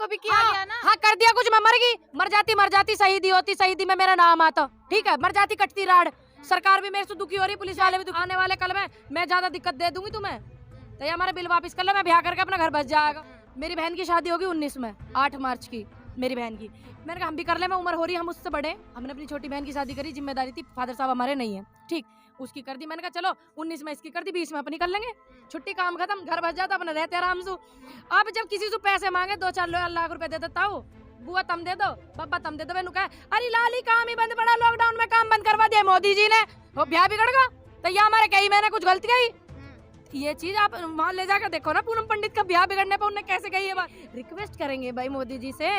आपको भी किया गया ना? हाँ कर दिया कुछ, मैं मर जाती शहीदी होती, शहीदी में मेरा नाम आता, ठीक है, मर जाती कटती राड। सरकार भी मेरे से दुखी हो रही, पुलिस वाले भी आने वाले कल में मैं ज्यादा दिक्कत दे दूंगी तुम्हें, तो ये हमारे बिल वापस कर लो, मैं ब्याह करके अपना घर बस जाएगा। मेरी बहन की शादी होगी 19 में, 8 मार्च की मेरी बहन की। मैंने कहा हम भी कर ले, मैं उम्र हो रही है, हम उससे बड़े, हमने अपनी छोटी बहन की शादी करी, जिम्मेदारी थी, फादर साहब हमारे नहीं है, ठीक, उसकी कर दी। मैंने कहा चलो 19 में इसकी कर दी, 20 में अपनी कर लेंगे, छुट्टी काम खत्म, घर बस जाता, अपने रहते आराम से। अब जब किसी से पैसे मांगे 2-4 लाख रुपए दे देता हूँ, बुआ तम दे दो, पापा तम दे दो, मैंने कहा अरे लाली काम ही बंद पड़ा, लॉकडाउन में काम बंद करवा दिया मोदी जी ने, वो ब्याह बिगड़ गया, तो ये हमारे कई मैंने कुछ गलती की। ये चीज आप वहाँ ले जाकर देखो ना, पूनम पंडित का ब्याह बिगड़ने पर उन्हें कैसे कही है बात। रिक्वेस्ट करेंगे भाई मोदी जी से,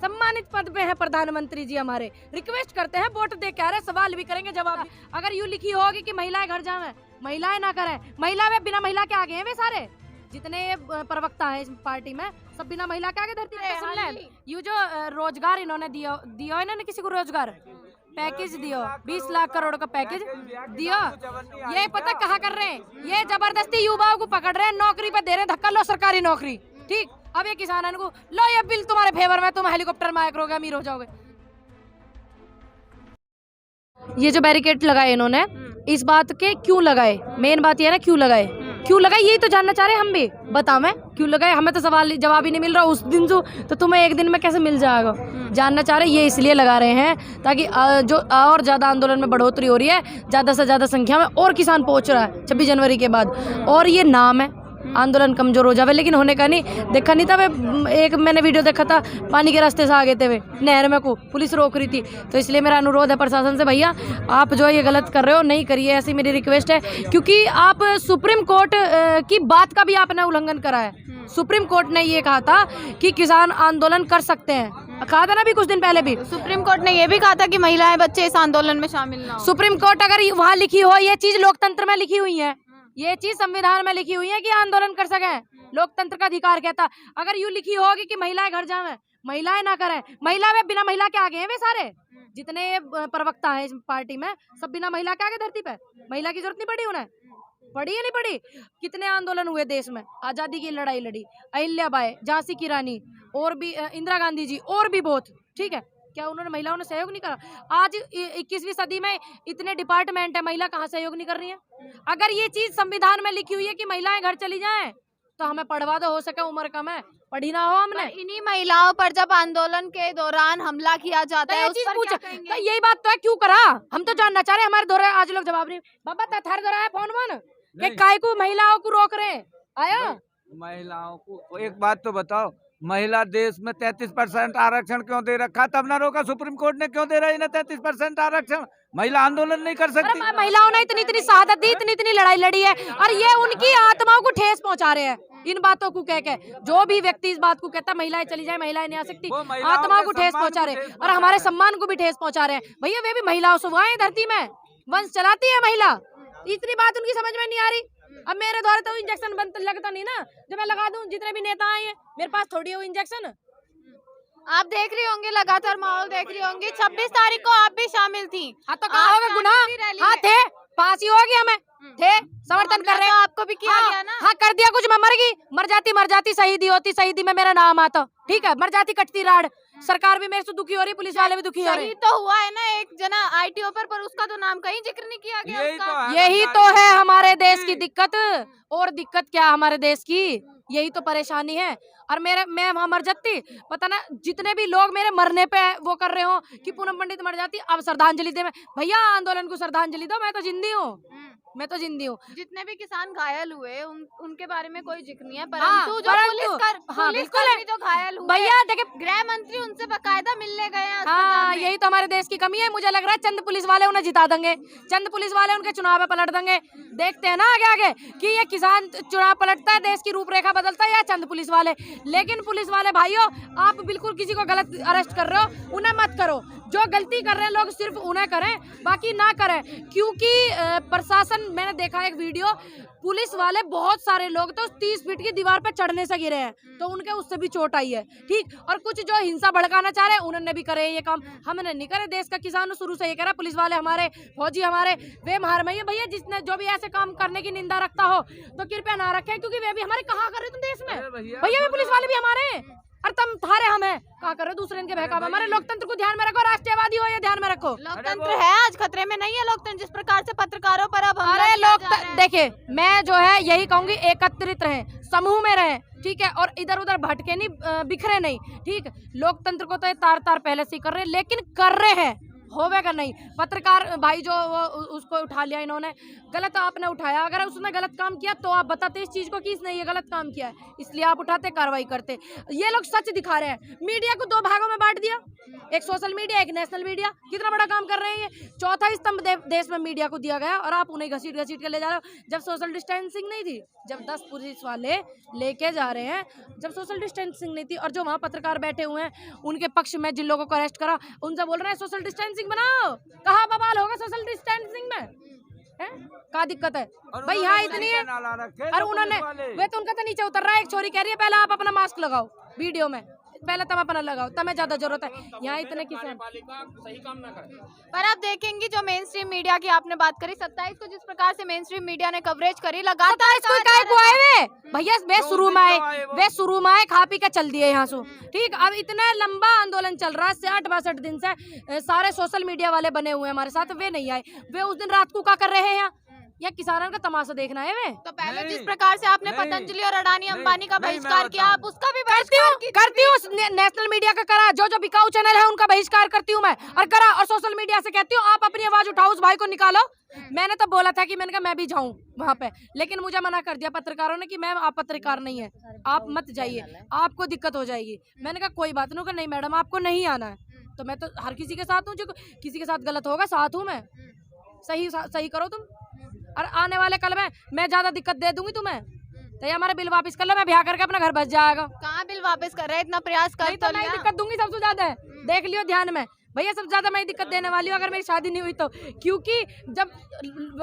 सम्मानित पद पे है प्रधानमंत्री जी हमारे, रिक्वेस्ट करते हैं, वोट दे के आ रहे, सवाल भी करेंगे जवाब भी। अगर यूं लिखी होगी कि महिलाएं घर जाए, महिलाएं ना करें, महिला में बिना महिला के आगे हैं वे सारे जितने प्रवक्ता हैं इस पार्टी में, सब बिना महिला के आगे धरती पे। सुन ले, ये जो रोजगार इन्होंने दिया इन्होंने किसी को रोजगार पैकेज दियो, 20 लाख करोड़ का पैकेज दियो, ये पता कहाँ कर रहे हैं, ये जबरदस्ती युवाओं को पकड़ रहे हैं, नौकरी पे दे रहे हैं धक्का, लो सरकारी नौकरी, ठीक। अब ये किसान को लो ये बिल तुम्हारे फेवर में, तुम हेलीकॉप्टर में आया करोगे, अमीर हो जाओगे। ये जो बैरिकेड लगाए इन्होंने, इस बात के क्यों लगाए, मेन बात ये है ना, क्यों लगाए, यही तो जानना चाह रहे हम भी, बता मैं क्यों लगाए, हमें तो सवाल जवाब ही नहीं मिल रहा उस दिन से, तो तुम्हें एक दिन में कैसे मिल जाएगा, जानना चाह रहे। ये इसलिए लगा रहे हैं ताकि जो और ज्यादा आंदोलन में बढ़ोतरी हो रही है, ज्यादा से ज्यादा संख्या में और किसान पहुंच रहा है 26 जनवरी के बाद, और ये नाम है आंदोलन कमजोर हो जावे, लेकिन होने का नहीं। देखा नहीं था वे, एक मैंने वीडियो देखा था, पानी के रास्ते से आगे थे वे नहर में को पुलिस रोक रही थी, तो इसलिए मेरा अनुरोध है प्रशासन से, भैया आप जो ये गलत कर रहे हो नहीं करिए, ऐसी मेरी रिक्वेस्ट है, क्योंकि आप सुप्रीम कोर्ट की बात का भी आपने उल्लंघन करा है। सुप्रीम कोर्ट ने ये कहा था कि किसान आंदोलन कर सकते हैं, कहा था ना भी कुछ दिन पहले भी, सुप्रीम कोर्ट ने ये भी कहा था कि महिलाएं बच्चे इस आंदोलन में शामिल ना हो। सुप्रीम कोर्ट अगर वहाँ लिखी हो, ये चीज लोकतंत्र में लिखी हुई है, ये चीज संविधान में लिखी हुई है कि आंदोलन कर सके, लोकतंत्र का अधिकार कहता। अगर यूं लिखी होगी कि महिलाएं घर जाएं, महिलाएं ना करें, महिला में बिना महिला के आगे हैं वे सारे जितने प्रवक्ता हैं इस पार्टी में, सब बिना महिला के आगे धरती पे, महिला की जरूरत नहीं पड़ी उन्हें, पड़ी या नहीं पड़ी। कितने आंदोलन हुए देश में, आजादी की लड़ाई लड़ी अहिल्याबाई, झांसी की रानी, और भी इंदिरा गांधी जी, और भी बहुत, ठीक है, क्या उन्होंने महिलाओं ने सहयोग नहीं करा। आज 21वीं सदी में इतने डिपार्टमेंट है, महिला कहाँ सहयोग नहीं कर रही है। अगर ये चीज संविधान में लिखी हुई है कि महिलाएं घर चली जाएं, तो हमें पढ़वा दो, हो सके उम्र कम है, पढ़ी ना हो हमने। इन्हीं महिलाओं पर जब आंदोलन के दौरान हमला किया जाता है, उस पर क्या कहेंगे? तो यही बात तो है, क्यों करा, हम तो जानना चाह रहे हैं, हमारे दौरे आज लोग जवाब नहीं। बाबा थारे दौरा है फोन वन कि काय को महिलाओं को रोक रहे आया। महिलाओं को एक बात तो बताओ, महिला देश में 33% आरक्षण क्यों दे रखा, तब ना रोका सुप्रीम कोर्ट ने, क्यों दे रही ना 33% आरक्षण, महिला आंदोलन नहीं कर सकती। महिलाओं ने इतनी शहादत दी, इतनी लड़ाई लड़ी है, और ये उनकी आत्माओं को ठेस पहुंचा रहे हैं इन बातों को कह के। जो भी व्यक्ति इस बात को कहता है महिलाएं चली जाए, महिलाएं नहीं आ सकती, आत्माओं को ठेस पहुंचा रहे हैं, और हमारे सम्मान को भी ठेस पहुंचा रहे हैं। भैया वे भी महिलाओं से वहाँ धरती में वंश चलाती है महिला, इतनी बात उनकी समझ में नहीं आ रही। अब मेरे द्वारा तो इंजेक्शन बंद लगता नहीं ना, जो मैं लगा दूं, जितने भी नेता आए हैं मेरे पास थोड़ी है वो इंजेक्शन। आप देख रही होंगे, लगातार माहौल देख रही होंगी, 26 तारीख को आप भी शामिल थी। हाँ तो कहा होगा गुनाह, हाँ थे, पास ही हो गया, हमें थे, समर्थन कर रहे हैं, आपको भी किया गया ना। हाँ कर दिया कुछ, मैं मर जाती शहीदी होती, शहीदी में मेरा नाम आता, ठीक है, मर जाती कटती राड। सरकार भी मेरे से दुखी हो रही, पुलिस वाले भी दुखी हो रहे। तो हुआ है ना एक जना ITO पर उसका तो नाम कहीं जिक्र नहीं किया गया। यही तो है हमारे देश की दिक्कत, और दिक्कत क्या हमारे देश की, यही तो परेशानी है। और मैं वहाँ मर जाती, पता ना जितने भी लोग मेरे मरने पे वो कर रहे हो कि पूनम पंडित मर जाती, अब श्रद्धांजलि दे, भैया आंदोलन को श्रद्धांजलि दो, मैं तो जिंदी हूँ, मैं तो जिंदी हूँ। जितने भी किसान घायल हुए उनके बारे में कोई जिक्र नहीं है, परंतु जो पुलिसकर्मी जो घायल हुए, भैया देखिए गृह मंत्री उनसे बकायदा मिलने गए हैं। हाँ यही तो हमारे देश की कमी है। मुझे लग रहा है चंद पुलिस वाले उन्हें जिता देंगे, चंद पुलिस वाले उनके चुनाव में पलट देंगे। देखते हैं ना आगे आगे कि ये किसान चुनाव पलटता है, देश की रूपरेखा बदलता है, या चंद पुलिस वाले। लेकिन पुलिस वाले भाइयों, आप बिल्कुल किसी को गलत अरेस्ट कर रहे हो, उन्हें मत करो। जो गलती कर रहे हैं लोग सिर्फ उन्हें करें, बाकी ना करें, क्योंकि प्रशासन, मैंने देखा एक वीडियो, पुलिस वाले बहुत सारे लोग तो 30 फीट की दीवार पे चढ़ने से गिरे हैं, तो उनके उससे भी चोट आई है, ठीक। और कुछ जो हिंसा भड़काना चाह रहे हैं उन्होंने भी करे ये काम, हमने नहीं करे। देश का किसान शुरू से ये करा, पुलिस वाले हमारे, फौजी हमारे, वे मार में भैया जिसने जो भी ऐसे काम करने की निंदा रखता हो तो कृपया ना रखें, क्योंकि वे भी हमारे कहा कर रहे तुम देश में, भैया वे पुलिस वाले भी हमारे, और तुम थारे हम है क्या कर रहे हो दूसरे इनके बहकावे। हमारे लोकतंत्र को ध्यान में रखो, राष्ट्रवादी हो ये ध्यान में रखो। लोकतंत्र है आज खतरे में नहीं है लोकतंत्र, जिस प्रकार से पत्रकारों पर अब हमला अरे किया जा रहा है। देखिए मैं जो है यही कहूंगी, एकत्रित रहे, समूह में रहे, ठीक है, और इधर उधर भटके नहीं, बिखरे नहीं, ठीक। लोकतंत्र को तो ये तार तार पहले से ही कर रहे हैं, लेकिन कर रहे हैं, होवेगा नहीं। पत्रकार भाई जो उसको उठा लिया इन्होंने, गलत आपने उठाया। अगर उसने गलत काम किया तो आप बताते इस चीज को कि इसने ये गलत काम किया है, इसलिए आप उठाते, कार्रवाई करते। ये लोग सच दिखा रहे हैं। मीडिया को 2 भागों में बांट दिया, एक सोशल मीडिया, एक नेशनल मीडिया। कितना बड़ा काम कर रहे हैं ये। चौथा स्तंभ देश में मीडिया को दिया गया और आप उन्हें घसीट घसीट के ले जा रहे हो। जब सोशल डिस्टेंसिंग नहीं थी, जब 10 पुलिस वाले लेके जा रहे हैं, जब सोशल डिस्टेंसिंग नहीं थी, और जो वहाँ पत्रकार बैठे हुए हैं उनके पक्ष में जिन लोगों को अरेस्ट करा, उनसे बोल रहे हैं सोशल डिस्टेंसिंग बनाओ। कहाँ बवाल होगा सोशल डिस्टेंसिंग में, है क्या दिक्कत है भाई। यहाँ इतनी है, और उन्होंने वे तो उनका तो नीचे उतर रहा है। एक छोरी कह रही है पहले आप अपना मास्क लगाओ वीडियो में, पहले तुम अपना लगाओ, तुम्हें ज्यादा जरूरत है। यहाँ इतने किसान सही काम ना करे। पर आप देखेंगे जो मेन स्ट्रीम मीडिया की आपने बात करी, 27 को जिस प्रकार से मेन स्ट्रीम मीडिया ने कवरेज करी, लगातार भैया वे शुरू में आए खा पी के चल दिए यहाँ से, ठीक। अब इतना लंबा आंदोलन चल रहा है, 60-62 दिन से सारे सोशल मीडिया वाले बने हुए हैं हमारे साथ, वे नहीं आए। वे उस दिन रात को क्या कर रहे हैं यहाँ, या किसानों का तमाशा देखना है वे। तो पहले जिस प्रकार से आपने पतंजलि और अडानी अंबानी का बहिष्कार किया, आप उसका भी करती हूँ। नेशनल मीडिया का करा, जो बिकाऊ चैनल है उनका बहिष्कार करती हूँ मैं, और करा। और सोशल मीडिया से कहती हूँ आप अपनी आवाज उठाओ, उस भाई को निकालो। मैंने तो बोला था कि मैंने कहा मैं भी जाऊं वहाँ पे, लेकिन मुझे मना कर दिया पत्रकारों ने कि मैम आप पत्रकार नहीं है, आप मत जाइए, आपको दिक्कत हो जाएगी। मैंने कहा कोई बात नहीं मैडम आपको नहीं आना है। तो मैं तो हर किसी के साथ हूँ, जो किसी के साथ गलत होगा साथ हूँ मैं, सही करो तुम। और आने वाले कल में मैं ज्यादा दिक्कत दे दूंगी तुम्हें, तो ये हमारे बिल वापस कर लो, मैं ब्याह करके अपना घर बस जाएगा। कहाँ बिल वापस कर रहे हैं, इतना प्रयास कर तो मैं दिक्कत दूंगी सबसे ज्यादा, देख लियो ध्यान में भैया, सबसे ज्यादा मैं दिक्कत देने वाली हूँ अगर मेरी शादी नहीं हुई तो। क्योंकि जब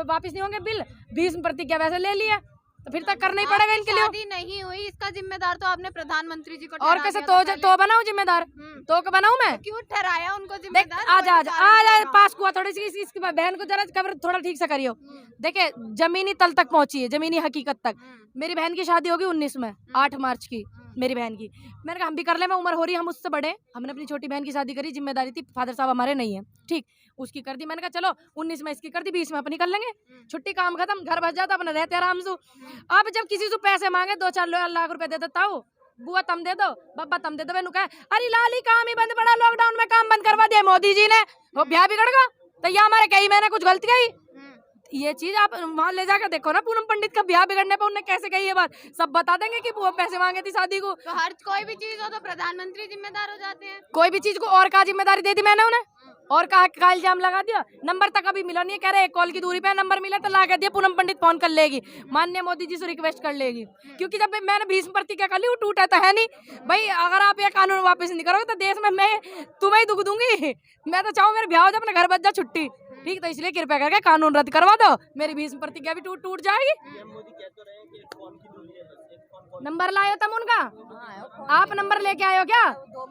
वापस नहीं होंगे बिल, 20 प्रतिज्ञा वैसे ले लिया, तो फिर तक करना ही पड़ेगा इनके लिए। शादी नहीं हुई इसका जिम्मेदार तो आपने प्रधानमंत्री जी को और कैसे तो बनाऊं जिम्मेदार, तो बनाऊं मैं, क्यों ठहराया उनको जिम्मेदार? आजा पास हुआ थोड़ी सी इसकी बहन को जरा खबर थोड़ा ठीक से करियो। देखिए जमीनी तल तक पहुंची है, जमीनी हकीकत तक। मेरी बहन की शादी होगी 19 में, 8 मार्च की मेरी बहन की। मैंने कहा हम भी कर ले, मैं उम्र हो रही है, हम उससे बड़े, हमने अपनी छोटी बहन की शादी करी, जिम्मेदारी थी, फादर साहब हमारे नहीं है, ठीक, उसकी कर दी। मैंने कहा चलो 19 में इसकी कर दी, 20 में अपनी कर लेंगे, छुट्टी काम खत्म, घर बस जाता, अपने रहते आराम से। अब जब किसी से पैसे मांगे 2-4 लाख रुपए दे देता हूँ, बुआ तम दे दो, बब्बा तम दे दो, मैंने कहा अरे लाली काम ही बंद पड़ा, लॉकडाउन में काम बंद करवा दिया मोदी जी ने, वो ब्याह बिगड़ गया। तो ये हमारे कई मैंने कुछ गलती कही, ये चीज आप वहाँ ले जाकर देखो ना, पूनम पंडित का ब्याह बिगड़ने पर उन्हें कैसे कही ये बात, सब बता देंगे कि वो पैसे मांगे थी शादी को। तो हर कोई भी चीज हो तो प्रधानमंत्री जिम्मेदार हो जाते हैं, कोई भी चीज को और का जिम्मेदारी दे दी मैंने उन्हें, और का इल्जाम लगा दिया। नंबर तक अभी मिला नहीं है, कह रहे 1 कॉल की दूरी पे नंबर मिला तो लगा दिया पूनम पंडित फोन कर लेगी, माननीय मोदी जी से रिक्वेस्ट कर लेगी। क्योंकि जब मैंने 20 प्रतिज्ञा कर ली, वो टूटा तो है नहीं भाई। अगर आप ये कानून वापस नहीं करोगे तो देश में मैं तुम्हें ही दुख दूंगी। मैं तो चाहूँ मेरे ब्याह हो जाए, अपने घर बच जा छुट्टी, ठीक। तो इसलिए कृपया करके कानून रद्द करवा दो, मेरी 20 प्रतिज्ञा भी टूट जाएगी। नंबर लाए हो तुम उनका, आप नंबर लेके आए हो क्या?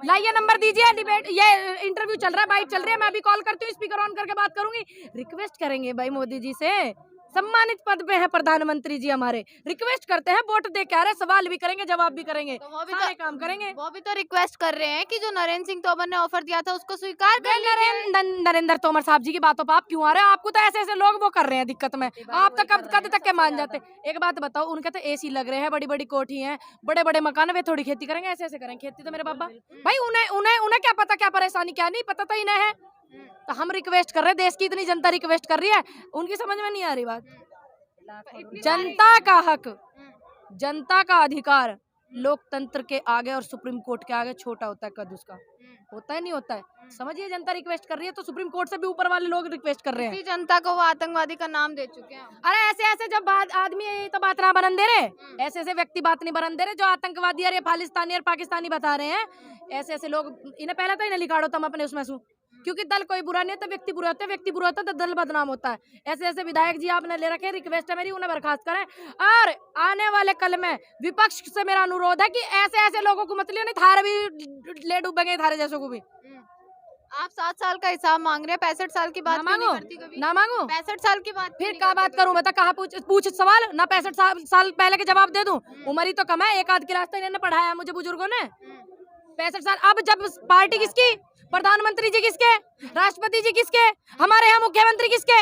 लाइए नंबर दीजिए, डिबेट ये इंटरव्यू चल रहा है, बाइट चल रही है, मैं भी कॉल करती हूँ, स्पीकर ऑन करके बात करूंगी। रिक्वेस्ट करेंगे भाई मोदी जी से, सम्मानित पद पे है प्रधानमंत्री जी हमारे, रिक्वेस्ट करते हैं, वोट दे के आ रहे, सवाल भी करेंगे, जवाब भी करेंगे, तो वो भी सारे काम करेंगे। वो भी तो रिक्वेस्ट कर रहे हैं कि जो नरेंद्र सिंह तोमर ने ऑफर दिया था उसको स्वीकार कर लीजिए। नरेंद्र तोमर साहब जी की बातों पर आप क्यों आ रहे हो? आपको तो ऐसे लोग वो कर रहे हैं दिक्कत में, आप तो कब तक के मान जाते। एक बात बताओ, उनके तो एसी लग रहे हैं, बड़ी बड़ी कोठी है, बड़े बड़े मकान, वे थोड़ी खेती करेंगे, ऐसे करेंगे खेती तो मेरे पापा भाई। उन्हें क्या पता क्या परेशानी क्या नहीं पता, तो इन्हें है। तो हम रिक्वेस्ट कर रहे हैं, देश की इतनी जनता रिक्वेस्ट कर रही है, उनकी समझ में नहीं आ रही बात। जनता का हक, जनता का अधिकार लोकतंत्र के आगे और सुप्रीम कोर्ट के आगे छोटा होता है, कद उसका होता है नहीं होता है। समझिए जनता रिक्वेस्ट कर रही है तो सुप्रीम कोर्ट से भी ऊपर वाले लोग रिक्वेस्ट कर रहे हैं। जनता को वो आतंकवादी का नाम दे चुके हैं। अरे ऐसे जब आदमी तो बात ना बनन दे रहे, ऐसे व्यक्ति बात नहीं बनन दे रहे, जो आतंकवादी और खालिस्तानी और पाकिस्तानी बता रहे हैं, ऐसे लोग, इन्हें पहले तो इन्हें लिखाड़ो तुम अपने उसमें सु, क्योंकि दल कोई बुरा नहीं होता, व्यक्ति बुरा होता है, व्यक्ति बुरा होता है तो दल बदनाम होता है। ऐसे विधायक जी आपने ले रखे, रिक्वेस्ट है मेरी, उन्हें बर्खास्त करें। और आने वाले कल में विपक्ष से मेरा अनुरोध है कि ऐसे लोगों को मत लियो, नहीं थारे भी ले डूबेंगे, थारे जैसों को भी। आप 7 साल का हिसाब मांग रहे हैं, 65 साल की बात ना मांगो 65 साल की बात फिर क्या बात करूं? बता कहाँ पूछ सवाल ना, 65 साल पहले के जवाब दे दूं? उम्र ही तो कम है, एक आध क्लास तो इन्होंने पढ़ाया मुझे बुजुर्गों ने, 65 साल। अब जब पार्टी किसकी, प्रधानमंत्री जी किसके, राष्ट्रपति जी किसके, हमारे यहाँ मुख्यमंत्री किसके,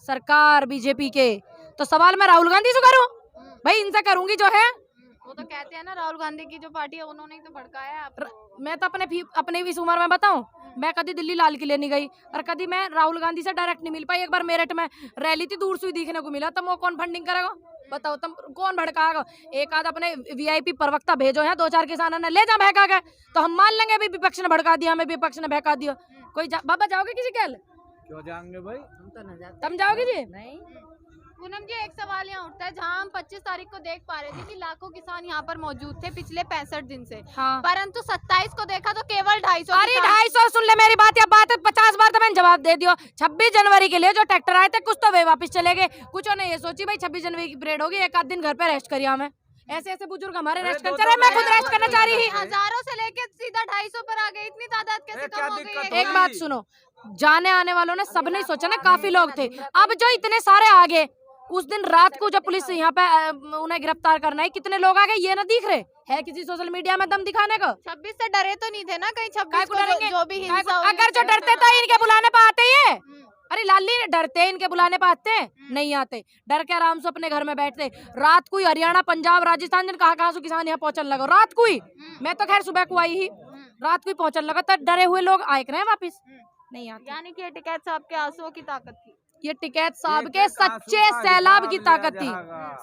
सरकार बीजेपी के। तो सवाल मैं राहुल गांधी से करूं? भाई इनसे करूंगी जो है। वो तो कहते हैं ना राहुल गांधी की जो पार्टी है उन्होंने ही तो भड़काया है आपको। मैं तो अपने इस उम्र में बताऊं, मैं कभी दिल्ली लाल किले नहीं गई और कभी मैं राहुल गांधी से डायरेक्ट नहीं मिल पाई। एक बार मेरठ में रैली थी, दूर से ही दिखने को मिला, तो वो कौन फंडिंग करेगा बताओ, तुम कौन भड़काएगा? एक आध अपने वीआईपी प्रवक्ता भेजो हैं, 2-4 किसानों ने ले जा बहका के, तो हम मान लेंगे अभी विपक्ष ने भड़का दिया, हमें विपक्ष ने बहका दिया। कोई बाबा जाओगे किसी कल? क्यों जाएंगे भाई, हम तो नहीं जाते। तुम जाओगे जी? नहीं। पूनम जी, एक सवाल यहाँ उठता है, जहाँ हम 25 तारीख को देख पा रहे थे कि लाखों किसान यहाँ पर मौजूद थे पिछले 65 दिन से, हाँ। परंतु 27 को देखा तो केवल 250। अरे 250 सुन ले मेरी बात, या बात 50 बार तो मैंने जवाब दे दियो। 26 जनवरी के लिए जो ट्रैक्टर आए थे, कुछ तो वे वापस चले गए, कुछ ने ये सोची भाई 26 जनवरी की परेड होगी, एक आध दिन घर पे रेस्ट करिए। हमें ऐसे बुजुर्ग हमारे रेस्ट कर, चले मैं खुद रेस्ट करना चाह रही थी। हजारों से लेके सीधा 250 पर आ गए, इतनी तादाद कैसे कम हो गई? एक बात सुनो, जाने आने वालों ने सब नहीं सोचा ना, काफी लोग थे। अब जो इतने सारे आ गए, उस दिन रात को जब पुलिस यहाँ पे उन्हें गिरफ्तार करना है, कितने लोग आ गए ये ना दिख रहे है किसी सोशल मीडिया में दम दिखाने को? 26 से डरे तो नहीं थे ना कहीं? 26 को डरेंगे? जो भी हिंसा हुई, अगर जो डरते तो इनके बुलाने पे आते ही। अरे लाली डरते इनके बुलाने पे आते नहीं आते, डर के आराम से अपने घर में बैठते। रात को ही हरियाणा, पंजाब, राजस्थान, जन कहाँ से किसान यहाँ पहुंचने लगा रात को ही। मैं तो खैर सुबह को आई ही, रात को ही पहुंचने लगा, तो डरे हुए लोग आए रहे वापिस नहीं आते। यानी कि टिकैत साहब के आंसुओं की ताकत थी, ये टिकैत साहब के सच्चे सैलाब की ताकत थी,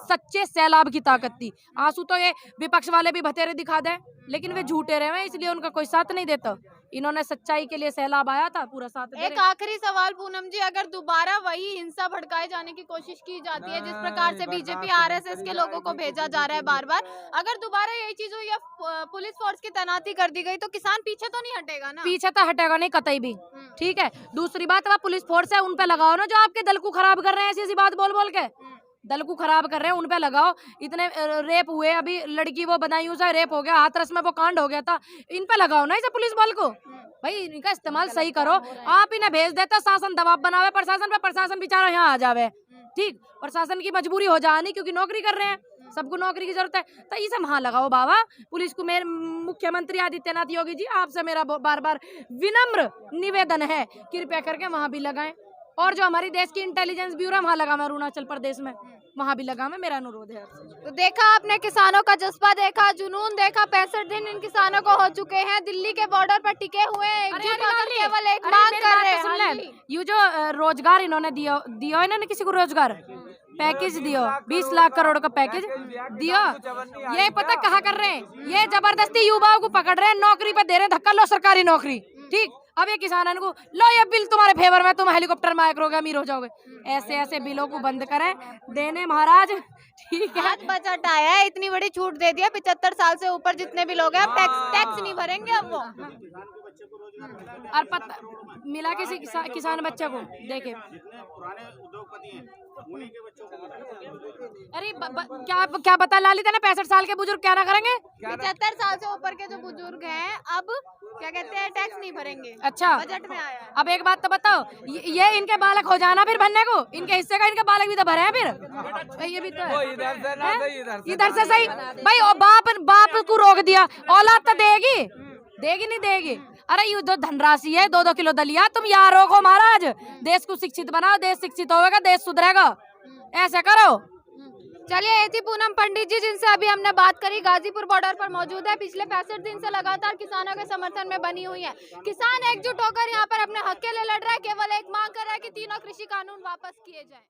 सच्चे सैलाब की ताकत थी। आंसू तो ये विपक्ष वाले भी बतेरे दिखा दे, लेकिन वे झूठे रहे, इसलिए उनका कोई साथ नहीं देता। इन्होंने सच्चाई के लिए सैलाब आया था, पूरा साथ दे रहे। एक आखिरी सवाल पूनम जी, अगर दोबारा वही हिंसा भड़काए जाने की कोशिश की जाती है, जिस प्रकार से बीजेपी आरएसएस के लोगों को भेजा जा रहा है बार बार, अगर दोबारा यही चीज हुई या पुलिस फोर्स की तैनाती कर दी गई, तो किसान पीछे तो नहीं हटेगा ना? पीछे तो हटेगा नहीं कतई भी, ठीक है। दूसरी बात, वह पुलिस फोर्स है, उन पे लगाओ ना, जो आपके दल को खराब कर रहे हैं, ऐसी बात बोल बोल के दल को खराब कर रहे हैं, उन पे लगाओ। इतने रेप हुए, अभी लड़की वो बदायूं से रेप हो गया, हाथरस में वो कांड हो गया था, इन पे लगाओ ना इसे पुलिस बल को। भाई इनका इस्तेमाल सही करो। आप इन्हें भेज देते, शासन दबाव बनावे प्रशासन पे, प्रशासन बेचारा यहाँ आ जावे, ठीक। प्रशासन की मजबूरी हो जानी, क्योंकि नौकरी कर रहे हैं, सबको नौकरी की जरूरत है, तो इसे वहां लगाओ बाबा पुलिस को। मेरे मुख्यमंत्री आदित्यनाथ योगी जी, आपसे मेरा बार बार विनम्र निवेदन है, कृपया करके वहां भी लगाएं। और जो हमारी देश की इंटेलिजेंस ब्यूरो वहां लगा, मैं अरुणाचल प्रदेश में वहां भी लगा, मैं मेरा अनुरोध है। तो देखा आपने किसानों का जज्बा देखा, जुनून देखा। 65 दिन इन किसानों को हो चुके हैं, दिल्ली के बॉर्डर पर टिके हुए हैं, एकजुट होकर केवल एक मांग कर रहे हैं। ये जो रोजगार इन्होंने दिया इन्होंने किसी को रोजगार पैकेज दियो, 20 लाख करोड़ का पैकेज दियो, ये पता कहाँ कर रहे हैं? ये जबरदस्ती युवाओं को पकड़ रहे हैं, नौकरी पे दे रहे हैं धक्का, लो सरकारी नौकरी, ठीक। अब ये किसानों को लो ये बिल तुम्हारे फेवर में, तुम हेलीकॉप्टर में आया करोगे, अमीर हो जाओगे। ऐसे ऐसे बिलों को बंद करें देने महाराज, ठीक है। आज बजट आया है, इतनी बड़ी छूट दे दिया, 75 साल से ऊपर जितने भी लोग हैं अब टैक्स नहीं भरेंगे अब वो। और पता मिला किसी किसान बच्चे को, देखे अरे क्या बता लाली था ना, 65 साल के बुजुर्ग क्या ना करेंगे? 75 साल से ऊपर के जो बुजुर्ग हैं अब क्या कहते हैं, टैक्स नहीं भरेंगे। अच्छा, बजट में आया है। अब एक बात तो बताओ, ये इनके बालक हो जाना फिर बनने को, इनके हिस्से का इनके बालक भी तो भरे हैं फिर। ये भी तो है, इधर से सही भाई। और बाप को रोक दिया, औलाद तो देगी नहीं देगी। अरे ये जो धनराशि है 2-2 किलो दलिया, तुम यार रोको महाराज, देश को शिक्षित बनाओ, देश शिक्षित होगा देश सुधरेगा, ऐसे करो। चलिए, ये थी पूनम पंडित जी जिनसे अभी हमने बात करी, गाजीपुर बॉर्डर पर मौजूद है, पिछले 65 दिन से लगातार किसानों के समर्थन में बनी हुई है। किसान एकजुट होकर यहाँ पर अपने हक के लिए लड़ रहा है, केवल एक मांग कर रहा है कि तीनों कृषि कानून वापस किए जाएं।